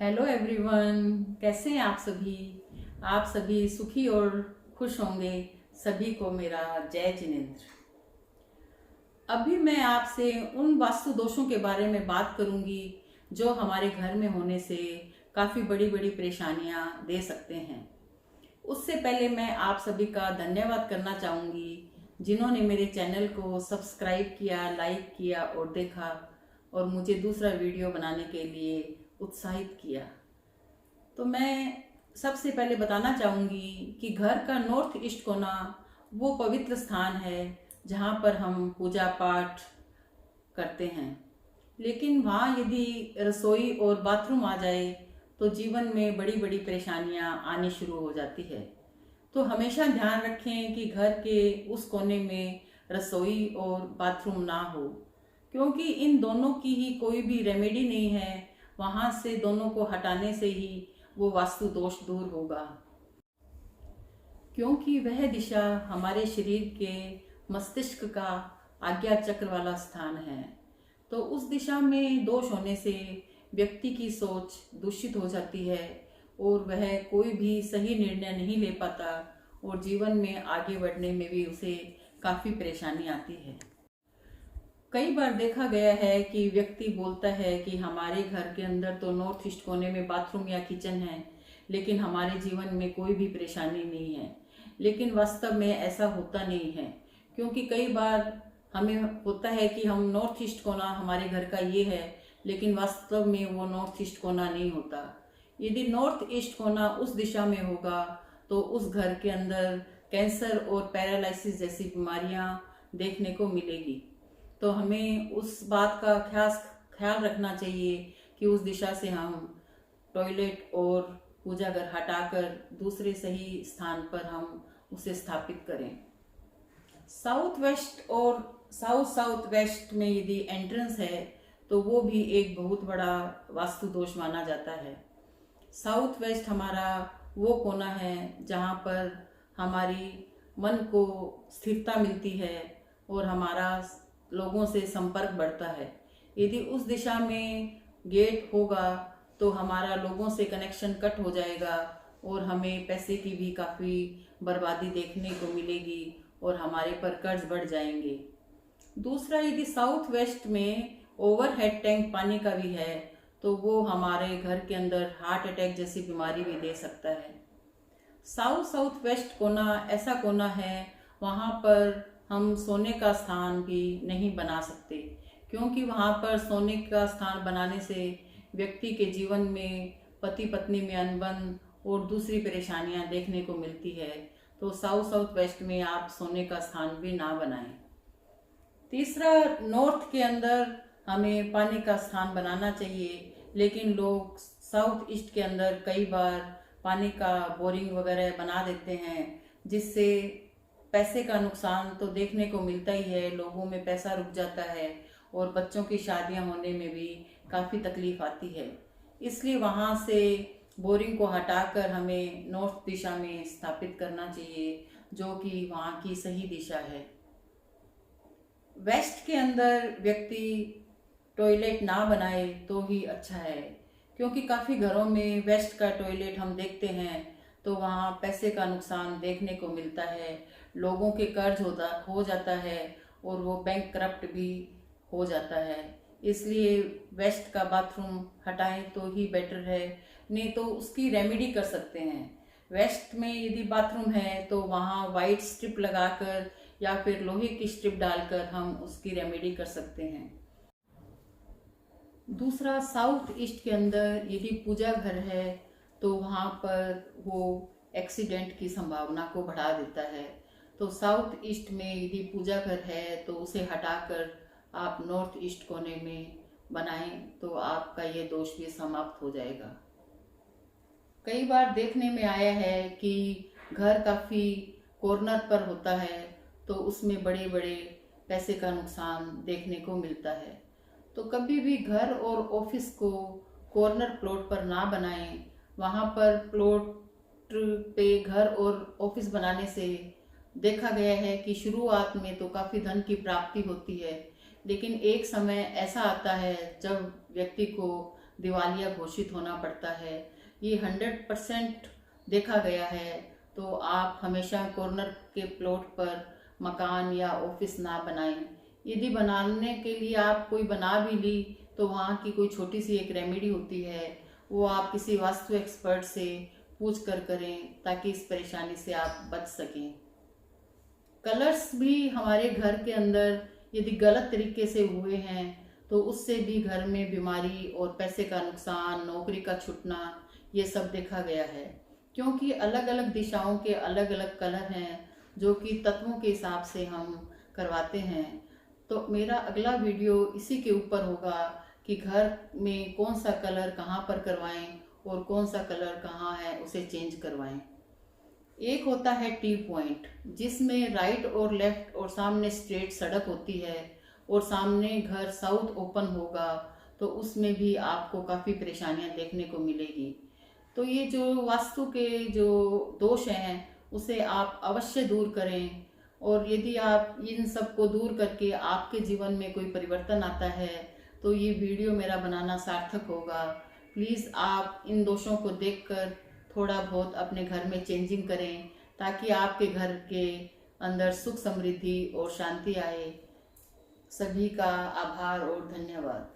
Hello everyone, कैसे हैं आप सभी। आप सभी सुखी और खुश होंगे। सभी को मेरा जय जिनेंद्र। अभी मैं आपसे उन वास्तु दोषों के बारे में बात करूंगी जो हमारे घर में होने से काफ़ी बड़ी बड़ी परेशानियां दे सकते हैं। उससे पहले मैं आप सभी का धन्यवाद करना चाहूँगी जिन्होंने मेरे चैनल को सब्सक्राइब किया, लाइक किया और देखा और मुझे दूसरा वीडियो बनाने के लिए उत्साहित किया। तो मैं सबसे पहले बताना चाहूँगी कि घर का नॉर्थ ईस्ट कोना वो पवित्र स्थान है जहाँ पर हम पूजा पाठ करते हैं। लेकिन वहाँ यदि रसोई और बाथरूम आ जाए तो जीवन में बड़ी बड़ी परेशानियाँ आनी शुरू हो जाती है। तो हमेशा ध्यान रखें कि घर के उस कोने में रसोई और बाथरूम ना हो, क्योंकि इन दोनों की ही कोई भी रेमेडी नहीं है। वहाँ से दोनों को हटाने से ही वो वास्तु दोष दूर होगा, क्योंकि वह दिशा हमारे शरीर के मस्तिष्क का आज्ञा चक्र वाला स्थान है। तो उस दिशा में दोष होने से व्यक्ति की सोच दूषित हो जाती है और वह कोई भी सही निर्णय नहीं ले पाता और जीवन में आगे बढ़ने में भी उसे काफ़ी परेशानी आती है। कई बार देखा गया है कि व्यक्ति बोलता है कि हमारे घर के अंदर तो नॉर्थ ईस्ट कोने में बाथरूम या किचन है, लेकिन हमारे जीवन में कोई भी परेशानी नहीं है। लेकिन वास्तव में ऐसा होता नहीं है, क्योंकि कई बार हमें होता है कि हम नॉर्थ ईस्ट कोना हमारे घर का ये है, लेकिन वास्तव में वो नॉर्थ ईस्ट कोना नहीं होता। यदि नॉर्थ ईस्ट कोना उस दिशा में होगा तो उस घर के अंदर कैंसर और पैरालिसिस जैसी बीमारियां देखने को मिलेगी। तो हमें उस बात का ख्याल रखना चाहिए कि उस दिशा से हम टॉयलेट और पूजा घर हटाकर दूसरे सही स्थान पर हम उसे स्थापित करें। साउथ वेस्ट और साउथ वेस्ट में यदि एंट्रेंस है तो वो भी एक बहुत बड़ा वास्तु दोष माना जाता है। साउथ वेस्ट हमारा वो कोना है जहाँ पर हमारी मन को स्थिरता मिलती है और हमारा लोगों से संपर्क बढ़ता है। यदि उस दिशा में गेट होगा तो हमारा लोगों से कनेक्शन कट हो जाएगा और हमें पैसे की भी काफ़ी बर्बादी देखने को मिलेगी और हमारे पर कर्ज बढ़ जाएंगे। दूसरा, यदि साउथ वेस्ट में ओवरहेड टैंक पानी का भी है तो वो हमारे घर के अंदर हार्ट अटैक जैसी बीमारी भी दे सकता है। साउथ वेस्ट कोना ऐसा कोना है वहाँ पर हम सोने का स्थान भी नहीं बना सकते, क्योंकि वहाँ पर सोने का स्थान बनाने से व्यक्ति के जीवन में पति पत्नी में अनबन और दूसरी परेशानियाँ देखने को मिलती है। तो साउथ वेस्ट में आप सोने का स्थान भी ना बनाएं। तीसरा, नॉर्थ के अंदर हमें पानी का स्थान बनाना चाहिए, लेकिन लोग साउथ ईस्ट के अंदर कई बार पानी का बोरिंग वगैरह बना देते हैं, जिससे पैसे का नुकसान तो देखने को मिलता ही है। लोगों में पैसा रुक जाता है और बच्चों की शादियां होने में भी काफ़ी तकलीफ आती है। इसलिए वहाँ से बोरिंग को हटाकर हमें नॉर्थ दिशा में स्थापित करना चाहिए, जो कि वहाँ की सही दिशा है। वेस्ट के अंदर व्यक्ति टॉयलेट ना बनाए तो ही अच्छा है, क्योंकि काफ़ी घरों में वेस्ट का टॉयलेट हम देखते हैं तो वहाँ पैसे का नुकसान देखने को मिलता है, लोगों के कर्ज हो जाता है और वो बैंक करप्ट भी हो जाता है। इसलिए वेस्ट का बाथरूम हटाएं तो ही बेटर है, नहीं तो उसकी रेमेडी कर सकते हैं। वेस्ट में यदि बाथरूम है तो वहाँ वाइट स्ट्रिप लगाकर या फिर लोहे की स्ट्रिप डालकर हम उसकी रेमेडी कर सकते हैं। दूसरा, साउथ ईस्ट के अंदर यदि पूजा घर है तो वहाँ पर वो एक्सीडेंट की संभावना को बढ़ा देता है। तो साउथ ईस्ट में यदि पूजा घर है तो उसे हटाकर आप नॉर्थ ईस्ट कोने में बनाएं तो आपका ये दोष भी समाप्त हो जाएगा। कई बार देखने में आया है कि घर काफ़ी कॉर्नर पर होता है तो उसमें बड़े बड़े पैसे का नुकसान देखने को मिलता है। तो कभी भी घर और ऑफिस को कॉर्नर प्लॉट पर ना बनाएं। वहाँ पर प्लॉट पे घर और ऑफिस बनाने से देखा गया है कि शुरुआत में तो काफ़ी धन की प्राप्ति होती है, लेकिन एक समय ऐसा आता है जब व्यक्ति को दिवालिया घोषित होना पड़ता है। ये 100% देखा गया है। तो आप हमेशा कॉर्नर के प्लॉट पर मकान या ऑफिस ना बनाएं। यदि बनाने के लिए आप कोई बना भी ली तो वहाँ की कोई छोटी सी एक रेमेडी होती है, वो आप किसी वास्तु एक्सपर्ट से पूछ कर करें ताकि इस परेशानी से आप बच सकें। कलर्स भी हमारे घर के अंदर यदि गलत तरीके से हुए हैं तो उससे भी घर में बीमारी और पैसे का नुकसान, नौकरी का छूटना, ये सब देखा गया है। क्योंकि अलग अलग दिशाओं के अलग अलग कलर हैं जो कि तत्वों के हिसाब से हम करवाते हैं। तो मेरा अगला वीडियो इसी के ऊपर होगा कि घर में कौन सा कलर कहाँ पर करवाएं और कौन सा कलर कहाँ है उसे चेंज करवाएं। एक होता है टी पॉइंट, जिसमें राइट और लेफ्ट और सामने स्ट्रेट सड़क होती है और सामने घर साउथ ओपन होगा, तो उसमें भी आपको काफ़ी परेशानियां देखने को मिलेगी। तो ये जो वास्तु के जो दोष हैं उसे आप अवश्य दूर करें। और यदि आप इन सब को दूर करके आपके जीवन में कोई परिवर्तन आता है तो ये वीडियो मेरा बनाना सार्थक होगा। प्लीज़ आप इन दोषों को देखकर थोड़ा बहुत अपने घर में चेंजिंग करें ताकि आपके घर के अंदर सुख समृद्धि और शांति आए। सभी का आभार और धन्यवाद।